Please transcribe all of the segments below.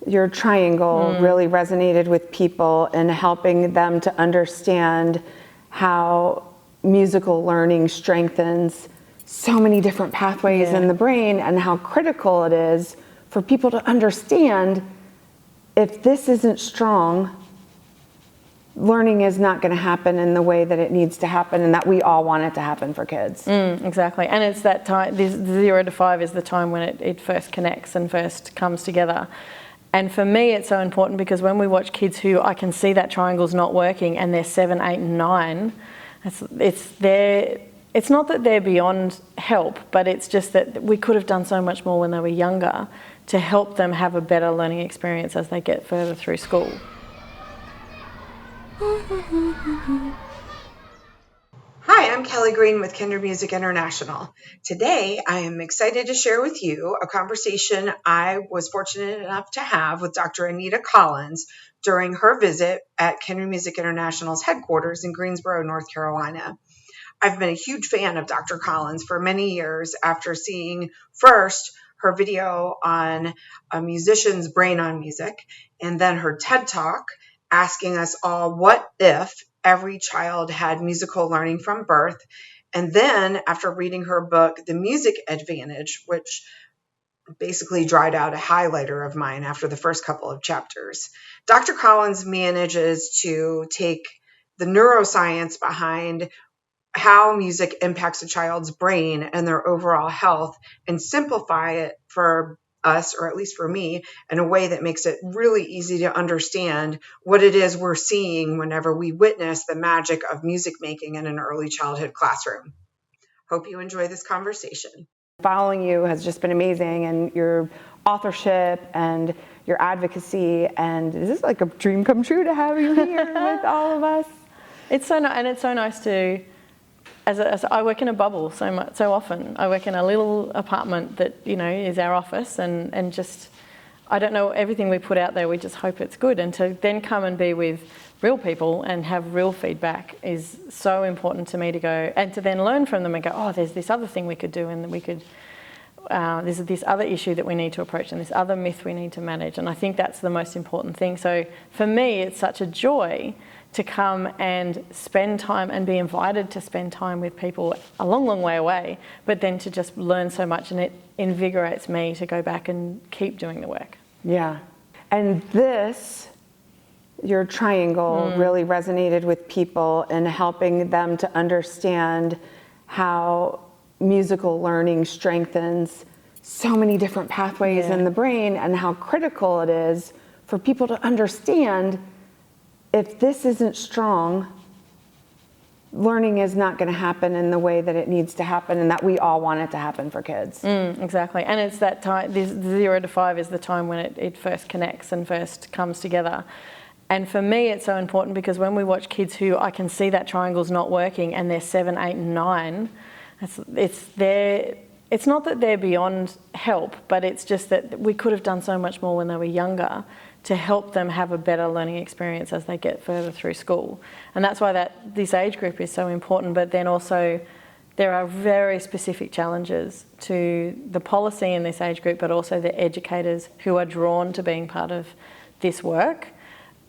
your triangle really resonated with people and helping them to understand how musical learning strengthens so many different pathways in the brain, and how critical it is for people to understand if this isn't strong, learning is not going to happen in the way that it needs to happen, and that we all want it to happen for kids. Exactly. And it's that time, the 0 to 5 is the time when it first connects and first comes together. And for me, it's so important because when we watch kids who I can see that triangle's not working and they're 7, 8, and 9, it's not that they're beyond help, but it's just that we could have done so much more when they were younger to help them have a better learning experience as they get further through school. Hi, I'm Kelly Green with Kindermusik International. Today, I am excited to share with you a conversation I was fortunate enough to have with Dr. Anita Collins during her visit at Kindermusik International's headquarters in Greensboro, North Carolina. I've been a huge fan of Dr. Collins for many years after seeing first her video on a musician's brain on music, and then her TED Talk asking us all what if every child had musical learning from birth, and then after reading her book, The Music Advantage, which basically dried out a highlighter of mine after the first couple of chapters. Dr. Collins manages to take the neuroscience behind how music impacts a child's brain and their overall health and simplify it for us, or at least for me, in a way that makes it really easy to understand what it is we're seeing whenever we witness the magic of music making in an early childhood classroom. Hope you enjoy this conversation. Following you has just been amazing, and your authorship and your advocacy, and this is like a dream come true to have you here with all of us. It's so nice, and it's so nice to, as I work in a bubble so often. I work in a little apartment that, is our office, and just, I don't know, everything we put out there, we just hope it's good. And to then come and be with real people and have real feedback is so important to me to go, and to then learn from them and go, oh, there's this other thing we could do, and we could, there's this other issue that we need to approach, and this other myth we need to manage. And I think that's the most important thing. So for me, it's such a joy to come and spend time and be invited to spend time with people a long, long way away, but then to just learn so much, and it invigorates me to go back and keep doing the work. Yeah. And this, your triangle really resonated with people and helping them to understand how musical learning strengthens so many different pathways in the brain, and how critical it is for people to understand if this isn't strong, learning is not going to happen in the way that it needs to happen, and that we all want it to happen for kids. Exactly. And it's that time, the 0 to 5 is the time when it first connects and first comes together. And for me, it's so important because when we watch kids who I can see that triangle's not working and they're 7, 8, and 9, it's not that they're beyond help, but it's just that we could have done so much more when they were younger to help them have a better learning experience as they get further through school. And that's why this age group is so important. But then also there are very specific challenges to the policy in this age group, but also the educators who are drawn to being part of this work,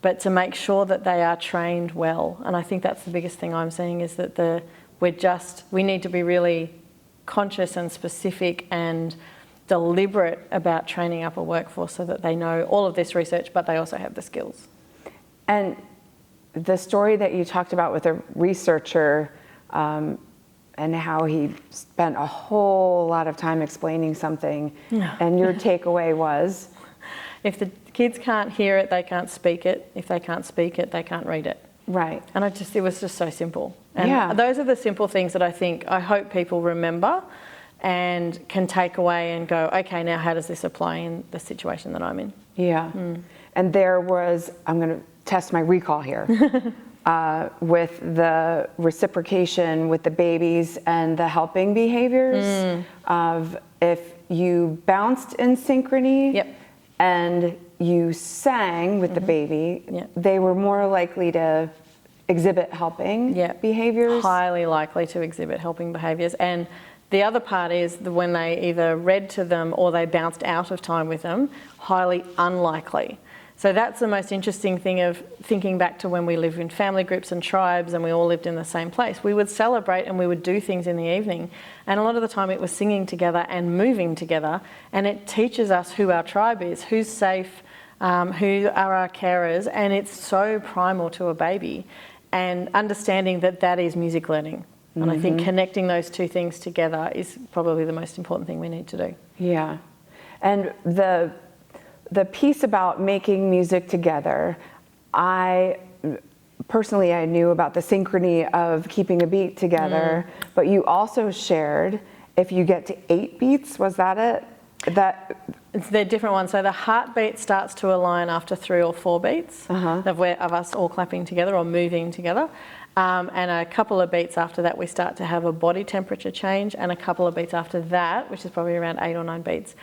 but to make sure that they are trained well. And I think that's the biggest thing I'm seeing, is that we need to be really conscious and specific and deliberate about training up a workforce so that they know all of this research, but they also have the skills. And the story that you talked about with a researcher, and how he spent a whole lot of time explaining something, and your takeaway was? If the kids can't hear it, they can't speak it. If they can't speak it, they can't read it. Right. And it was just so simple. And those are the simple things that I hope people remember and can take away and go, okay, now how does this apply in the situation that I'm in? Yeah. And there was, I'm going to test my recall here, with the reciprocation with the babies and the helping behaviors of if you bounced in synchrony and you sang with the baby, they were more likely to exhibit helping behaviors. Highly likely to exhibit helping behaviors. And The other part is when they either read to them or they bounced out of time with them, highly unlikely. So that's the most interesting thing of thinking back to when we lived in family groups and tribes and we all lived in the same place. We would celebrate and we would do things in the evening. And a lot of the time it was singing together and moving together. And it teaches us who our tribe is, who's safe, who are our carers. And it's so primal to a baby. And understanding that that is music learning. And I think connecting those two things together is probably the most important thing we need to do. Yeah. And the piece about making music together, I knew about the synchrony of keeping a beat together, but you also shared if you get to 8 beats, was that it? They're different ones. So the heartbeat starts to align after 3 or 4 beats of us all clapping together or moving together. And a couple of beats after that, we start to have a body temperature change. And a couple of beats after that, which is probably around 8 or 9 beats,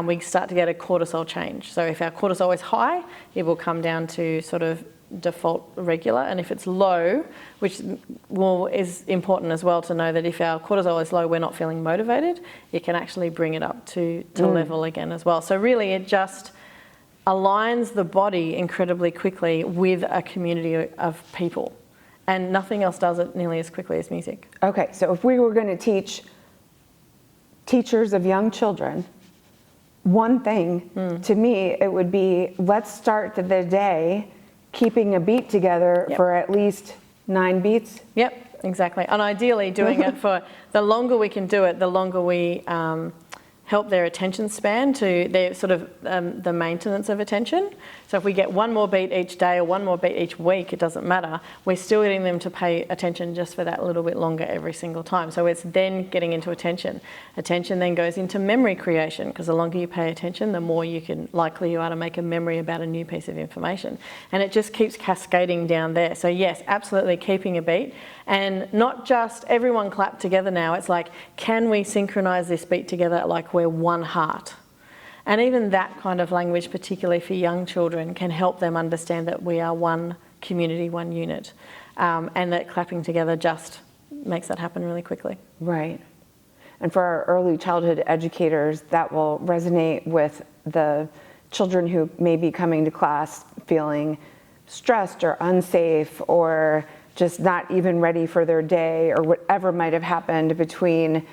we start to get a cortisol change. So if our cortisol is high, it will come down to sort of default regular. And if it's low, which is important as well to know that if our cortisol is low, we're not feeling motivated, it can actually bring it up to level again as well. So really it just aligns the body incredibly quickly with a community of people. And nothing else does it nearly as quickly as music. Okay, so if we were going to teach teachers of young children one thing, to me, it would be let's start the day keeping a beat together for at least 9 beats. Yep, exactly. And ideally doing it for, the longer we can do it, the longer we help their attention span to their sort of the maintenance of attention. So if we get one more beat each day or one more beat each week, it doesn't matter. We're still getting them to pay attention just for that little bit longer every single time. So it's then getting into attention. Attention then goes into memory creation, because the longer you pay attention, the more likely you are to make a memory about a new piece of information. And it just keeps cascading down there. So yes, absolutely keeping a beat. And not just everyone clap together now. It's like, can we synchronize this beat together like we're one heart? And even that kind of language, particularly for young children, can help them understand that we are one community, one unit. And that clapping together just makes that happen really quickly. Right. And for our early childhood educators, that will resonate with the children who may be coming to class feeling stressed or unsafe or just not even ready for their day or whatever might have happened between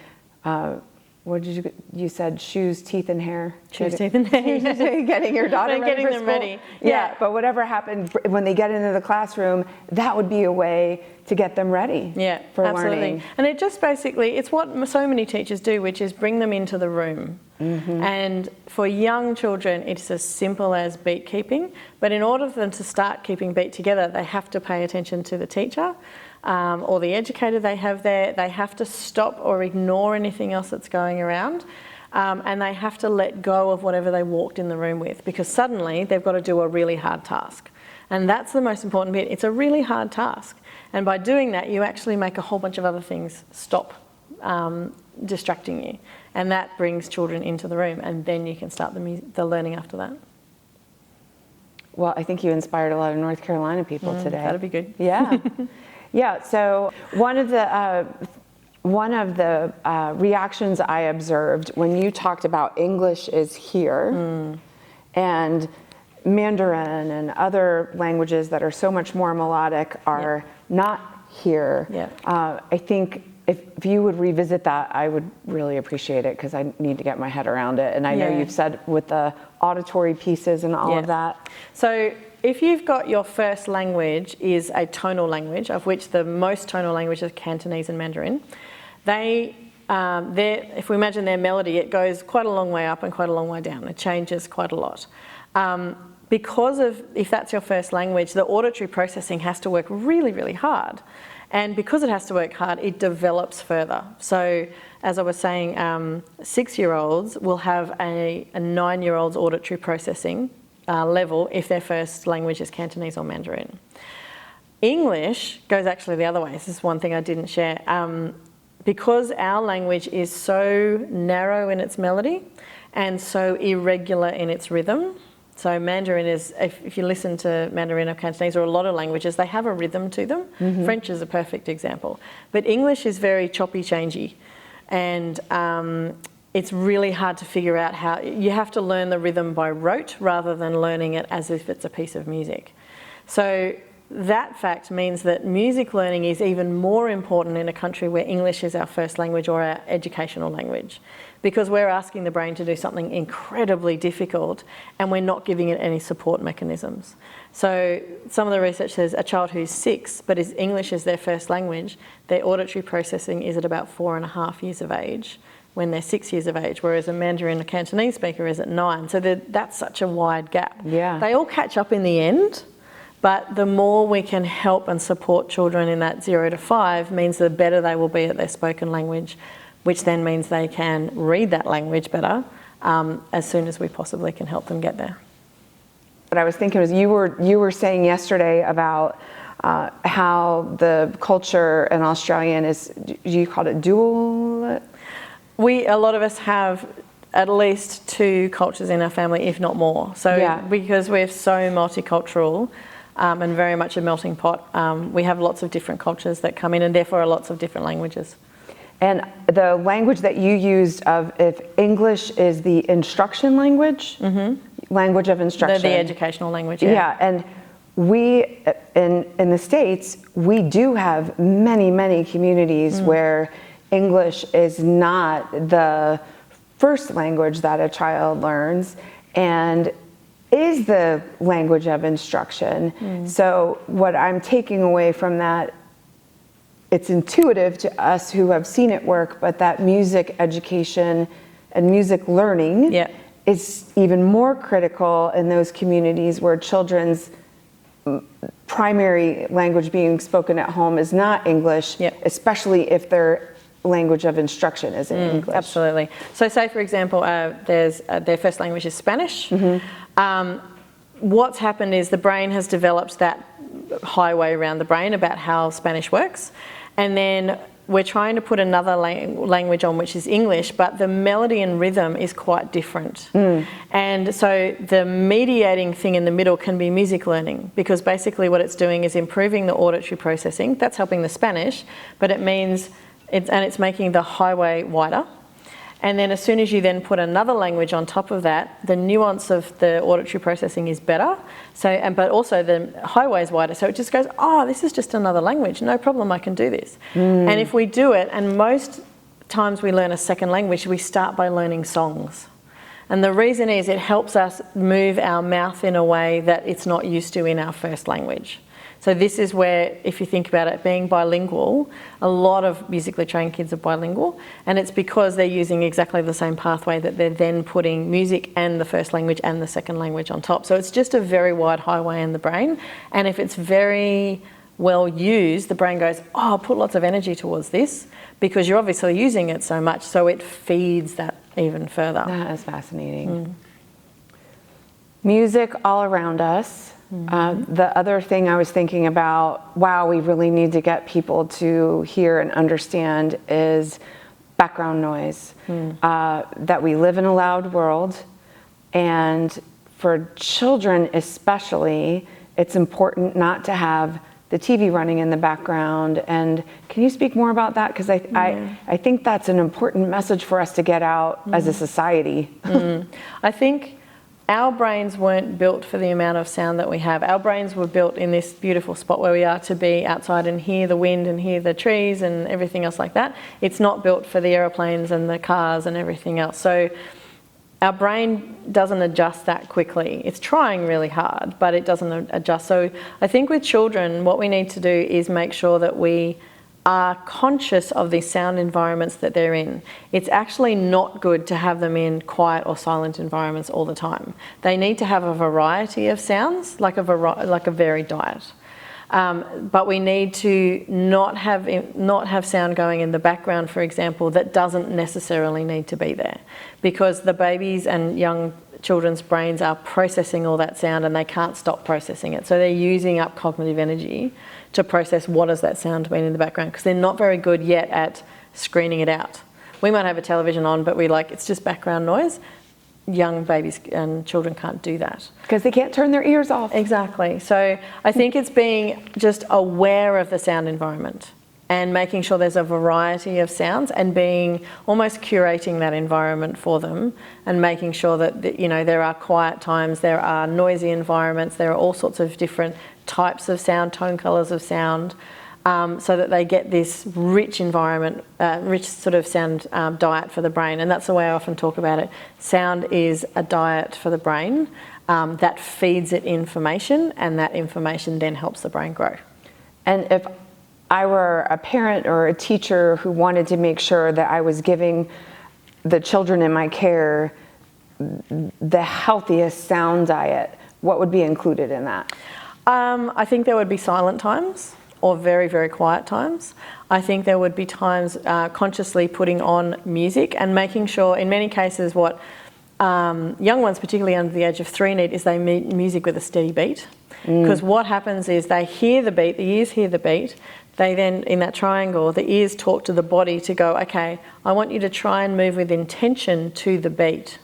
what did you said shoes, teeth, and hair? Shoes, teeth, and hair. Getting your daughter ready getting for them school. ready. Yeah, but whatever happened when they get into the classroom, that would be a way to get them ready for absolutely. learning. And it just basically, it's what so many teachers do, which is bring them into the room. And for young children, it's as simple as beat keeping. But in order for them to start keeping beat together, they have to pay attention to the teacher. Or the educator they have there. They have to stop or ignore anything else that's going around, and they have to let go of whatever they walked in the room with, because suddenly they've got to do a really hard task. And that's the most important bit. It's a really hard task, and by doing that you actually make a whole bunch of other things stop distracting you, and that brings children into the room, and then you can start the learning after that. Well, I think you inspired a lot of North Carolina people today. That'd be good. Yeah. Yeah, so one of the reactions I observed when you talked about English is here and Mandarin and other languages that are so much more melodic are not here. I think if you would revisit that, I would really appreciate it, because I need to get my head around it. And I know you've said with the auditory pieces and all of that. So if you've got your first language is a tonal language, of which the most tonal language is Cantonese and Mandarin, if we imagine their melody, it goes quite a long way up and quite a long way down. It changes quite a lot. Because of, if that's your first language, the auditory processing has to work really, really hard. And because it has to work hard, it develops further. So as I was saying, 6-year-olds will have a 9-year-old's auditory processing level if their first language is Cantonese or Mandarin. English goes actually the other way. This is one thing I didn't share. Because our language is so narrow in its melody and so irregular in its rhythm. So Mandarin is, if you listen to Mandarin or Cantonese or a lot of languages, they have a rhythm to them. French is a perfect example. But English is very choppy, changey. and it's really hard to figure out how. You have to learn the rhythm by rote rather than learning it as if it's a piece of music. So that fact means that music learning is even more important in a country where English is our first language or our educational language, because we're asking the brain to do something incredibly difficult and we're not giving it any support mechanisms. So some of the research says a child who's 6 but is English is their first language, their auditory processing is at about 4.5 years of age when they're 6 years of age, whereas a Mandarin or Cantonese speaker is at 9. So that's such a wide gap. Yeah. They all catch up in the end, but the more we can help and support children in that 0 to 5 means the better they will be at their spoken language, which then means they can read that language better as soon as we possibly can help them get there. What I was thinking was you were saying yesterday about how the culture in Australian is, you called it dual? A lot of us have at least 2 cultures in our family, if not more. So because we're so multicultural and very much a melting pot, we have lots of different cultures that come in, and therefore lots of different languages. And the language that you used of, if English is the instruction language, language of instruction. The educational language, Yeah, and we, in the States, we do have many, many communities where English is not the first language that a child learns and is the language of instruction. So what I'm taking away from that, it's intuitive to us who have seen it work, but that music education and music learning is even more critical in those communities where children's primary language being spoken at home is not English, especially if their language of instruction is in English. Absolutely. So say, for example, their first language is Spanish. What's happened is the brain has developed that highway around the brain about how Spanish works, and then we're trying to put another language on, which is English, but the melody and rhythm is quite different. And so the mediating thing in the middle can be music learning, because basically what it's doing is improving the auditory processing. That's helping the Spanish, but it means it's making the highway wider. And then as soon as you then put another language on top of that, the nuance of the auditory processing is better. So, but also the highway is wider. So it just goes, oh, this is just another language. No problem, I can do this. And if we do it, and most times we learn a second language, we start by learning songs. And the reason is it helps us move our mouth in a way that it's not used to in our first language. So this is where, if you think about it, being bilingual, a lot of musically trained kids are bilingual, and it's because they're using exactly the same pathway that they're then putting music and the first language and the second language on top. So it's just a very wide highway in the brain, and if it's very well used, the brain goes, oh, I'll put lots of energy towards this, because you're obviously using it so much, so it feeds that even further. That is fascinating. Music all around us. The other thing I was thinking about, wow, we really need to get people to hear and understand is background noise. That we live in a loud world, and for children especially, it's important not to have the TV running in the background. And can you speak more about that? Because I think that's an important message for us to get out as a society. I think our brains weren't built for the amount of sound that we have. Our brains were built in this beautiful spot where we are to be outside and hear the wind and hear the trees and everything else like that. It's not built for the aeroplanes and the cars and everything else. So our brain doesn't adjust that quickly. It's trying really hard, but it doesn't adjust. So I think with children, what we need to do is make sure that we are conscious of the sound environments that they're in. It's actually not good to have them in quiet or silent environments all the time. They need to have a variety of sounds, like a varied diet. But we need to not have sound going in the background, for example, that doesn't necessarily need to be there, because the babies and young children's brains are processing all that sound and they can't stop processing it. So they're using up cognitive energy to process what does that sound mean in the background, because they're not very good yet at screening it out. We might have a television on, but it's just background noise. Young babies and children can't do that. Because they can't turn their ears off. Exactly. So I think it's being just aware of the sound environment. and making sure there's a variety of sounds and being almost curating that environment for them and making sure that, you know, there are quiet times, there are noisy environments, there are all sorts of different types of sound, tone colours of sound, so that they get this rich environment, rich sort of sound diet for the brain. And that's the way I often talk about it. Sound is a diet for the brain that feeds it information, and that information then helps the brain grow. And if I were a parent or a teacher who wanted to make sure that I was giving the children in my care the healthiest sound diet, what would be included in that? I think there would be silent times or very, very quiet times. I think there would be times consciously putting on music and making sure, in many cases, what young ones, particularly under the age of 3, need is they need music with a steady beat. Because what happens is they hear the beat, the ears hear the beat, they then, in that triangle, the ears talk to the body to go, okay, I want you to try and move with intention to the beat.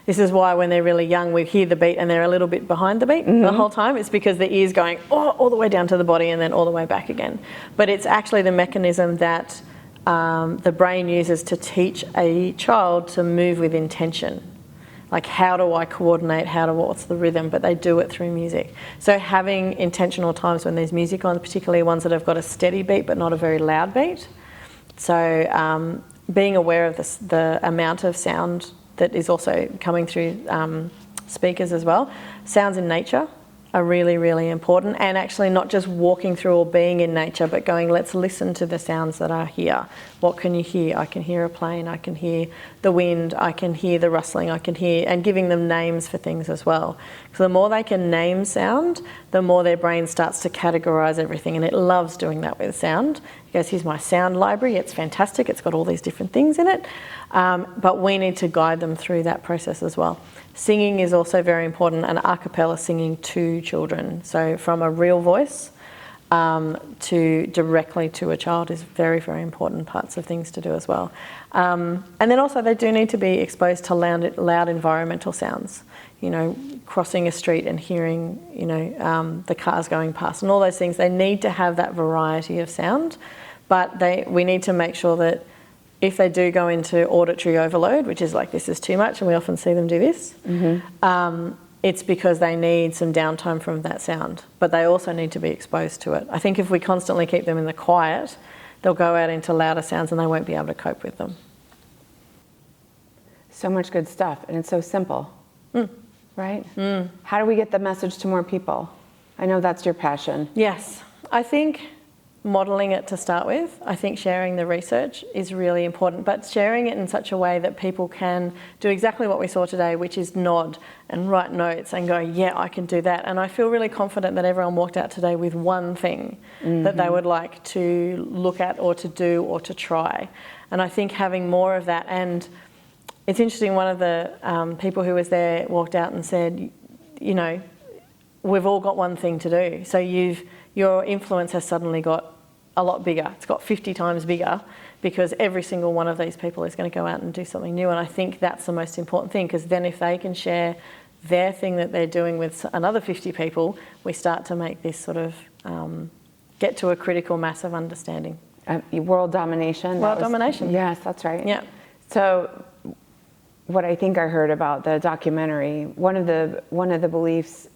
This is why when they're really young, we hear the beat and they're a little bit behind the beat the whole time. It's because the ear's going all the way down to the body and then all the way back again. But it's actually the mechanism that the brain uses to teach a child to move with intention. Like, how do I coordinate, what's the rhythm? But they do it through music. So having intentional times when there's music on, particularly ones that have got a steady beat but not a very loud beat. So being aware of the amount of sound that is also coming through speakers as well. Sounds in nature are really, really important, and actually not just walking through or being in nature, but going, let's listen to the sounds that are here. What can you hear? I can hear a plane, I can hear the wind, I can hear the rustling, I can hear, and giving them names for things as well. So the more they can name sound, the more their brain starts to categorise everything, and it loves doing that with sound. It goes, here's my sound library, it's fantastic, it's got all these different things in it, but we need to guide them through that process as well. Singing is also very important, and a cappella singing to children. So from a real voice to directly to a child is very, very important parts of things to do as well. And then also they do need to be exposed to loud environmental sounds. You know, crossing a street and hearing, you know, the cars going past and all those things. They need to have that variety of sound, but we need to make sure that if they do go into auditory overload, which is like, this is too much, and we often see them do this, it's because they need some downtime from that sound, but they also need to be exposed to it. I think if we constantly keep them in the quiet, they'll go out into louder sounds and they won't be able to cope with them. So much good stuff, and it's so simple, right? How do we get the message to more people? I know that's your passion. Yes, I think modelling it to start with. I think sharing the research is really important, but sharing it in such a way that people can do exactly what we saw today, which is nod and write notes and go, yeah, I can do that. And I feel really confident that everyone walked out today with one thing that they would like to look at or to do or to try. And I think having more of that, and it's interesting, one of the people who was there walked out and said, you know, we've all got one thing to do. So your influence has suddenly got a lot bigger. It's got 50 times bigger because every single one of these people is going to go out and do something new. And I think that's the most important thing, because then if they can share their thing that they're doing with another 50 people, we start to make this sort of get to a critical mass of understanding. World domination. World domination. Yes, that's right. Yeah. So what I think I heard about the documentary, one of the beliefs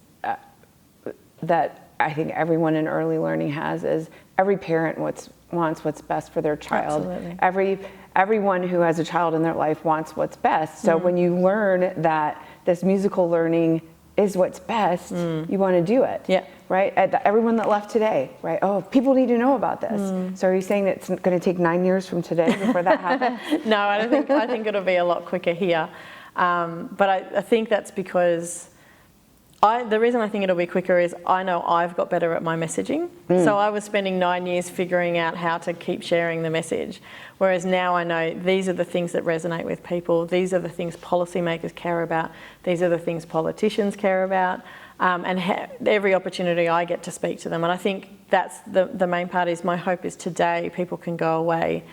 that I think everyone in early learning has is every parent wants what's best for their child. Absolutely. Everyone who has a child in their life wants what's best. So when you learn that this musical learning is what's best, you want to do it. Yeah. Right? Everyone that left today, right? Oh, people need to know about this. So are you saying that it's going to take 9 years from today before that happens? No, I think it'll be a lot quicker here. But I think that's because the reason I think it'll be quicker is I know I've got better at my messaging. So I was spending 9 years figuring out how to keep sharing the message. Whereas now I know these are the things that resonate with people. These are the things policymakers care about. These are the things politicians care about. And every opportunity I get to speak to them. And I think that's the main part is my hope is today people can go away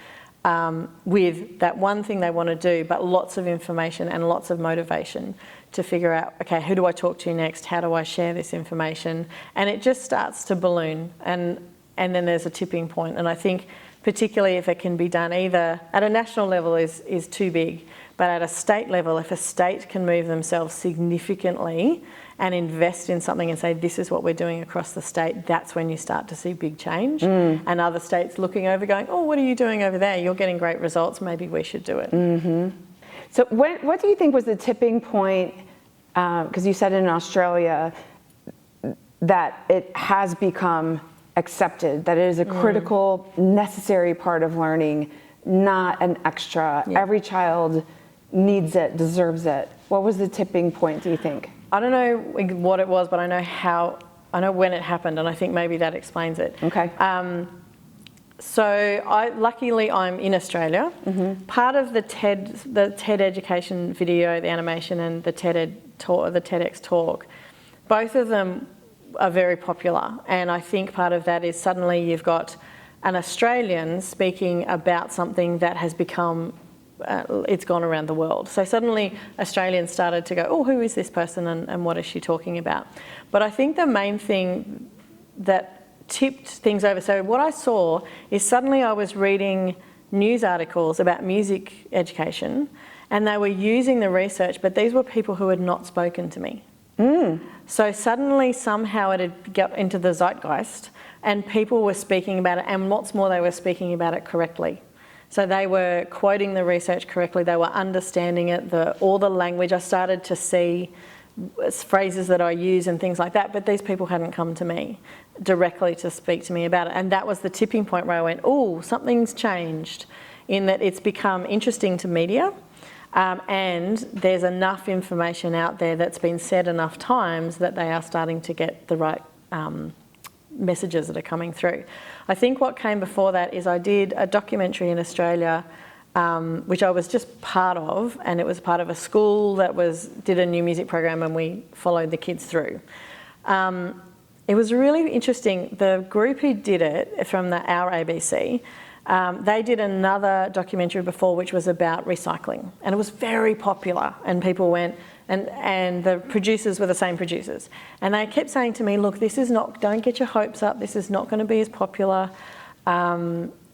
with that one thing they want to do, but lots of information and lots of motivation to figure out, okay, who do I talk to next? How do I share this information? And it just starts to balloon, and then there's a tipping point. And I think particularly if it can be done either at a national level is too big, but at a state level, if a state can move themselves significantly and invest in something and say, this is what we're doing across the state, that's when you start to see big change. And other states looking over going, oh, what are you doing over there? You're getting great results, maybe we should do it. So what do you think was the tipping point, because you said in Australia that it has become accepted, that it is a critical, necessary part of learning, not an extra. Yeah. Every child needs it, deserves it. What was the tipping point, do you think? I don't know what it was, but I know when it happened, and I think maybe that explains it. Okay. So luckily I'm in Australia. Part of the TED education video, the animation, and the TEDx talk, both of them are very popular. And I think part of that is suddenly you've got an Australian speaking about something that has become, it's gone around the world. So suddenly Australians started to go, oh, who is this person and what is she talking about? But I think the main thing that tipped things over, so what I saw is suddenly I was reading news articles about music education and they were using the research, but these were people who had not spoken to me. So suddenly somehow it had got into the zeitgeist and people were speaking about it, and what's more, they were speaking about it correctly. So they were quoting the research correctly, they were understanding it, all the language. I started to see phrases that I use and things like that, but these people hadn't come to me directly to speak to me about it. And that was the tipping point where I went, oh, something's changed, in that it's become interesting to media, and there's enough information out there that's been said enough times that they are starting to get the right messages that are coming through. I think what came before that is I did a documentary in Australia, which I was just part of, and it was part of a school that did a new music program, and we followed the kids through. It was really interesting. The group who did it from Our ABC, they did another documentary before which was about recycling, and it was very popular, and people went, and the producers were the same producers, and they kept saying to me, look, this is not, don't get your hopes up, this is not going to be as popular,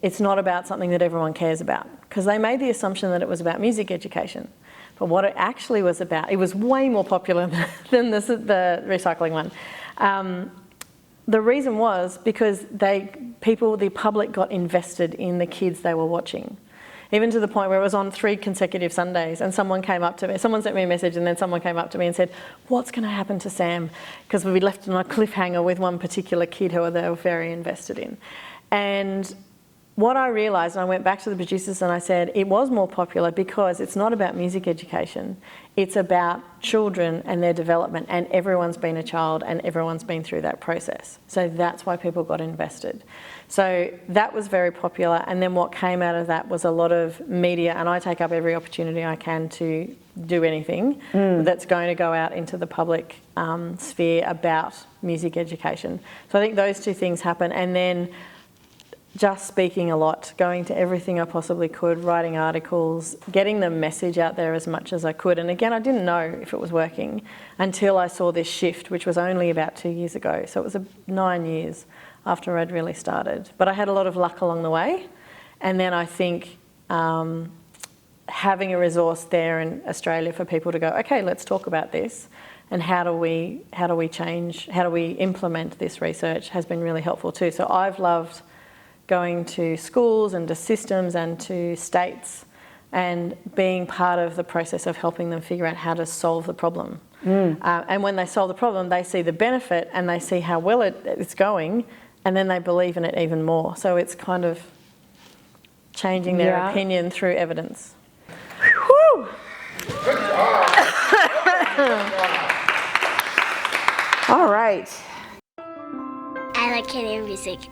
it's not about something that everyone cares about, because they made the assumption that it was about music education. But what it actually was about, it was way more popular than the recycling one. The reason was because the public got invested in the kids they were watching. Even to the point where it was on 3 consecutive Sundays, and someone came up to me, someone sent me a message, and then someone came up to me and said, what's going to happen to Sam? Because we left on a cliffhanger with one particular kid who they were very invested in. And what I realised, and I went back to the producers and I said, it was more popular because it's not about music education, it's about children and their development, and everyone's been a child and everyone's been through that process. So that's why people got invested. So that was very popular, and then what came out of that was a lot of media, and I take up every opportunity I can to do anything that's going to go out into the public sphere about music education. So I think those two things happen, and then just speaking a lot, going to everything I possibly could, writing articles, getting the message out there as much as I could. And again, I didn't know if it was working until I saw this shift, which was only about 2 years ago. So it was 9 years after I'd really started. But I had a lot of luck along the way. And then I think having a resource there in Australia for people to go, okay, let's talk about this, and how do we implement this research has been really helpful too. So I've loved going to schools and to systems and to states and being part of the process of helping them figure out how to solve the problem. And when they solve the problem, they see the benefit and they see how well it's going, and then they believe in it even more. So it's kind of changing their opinion through evidence. Woo! Good job. All right. I like Kindermusik.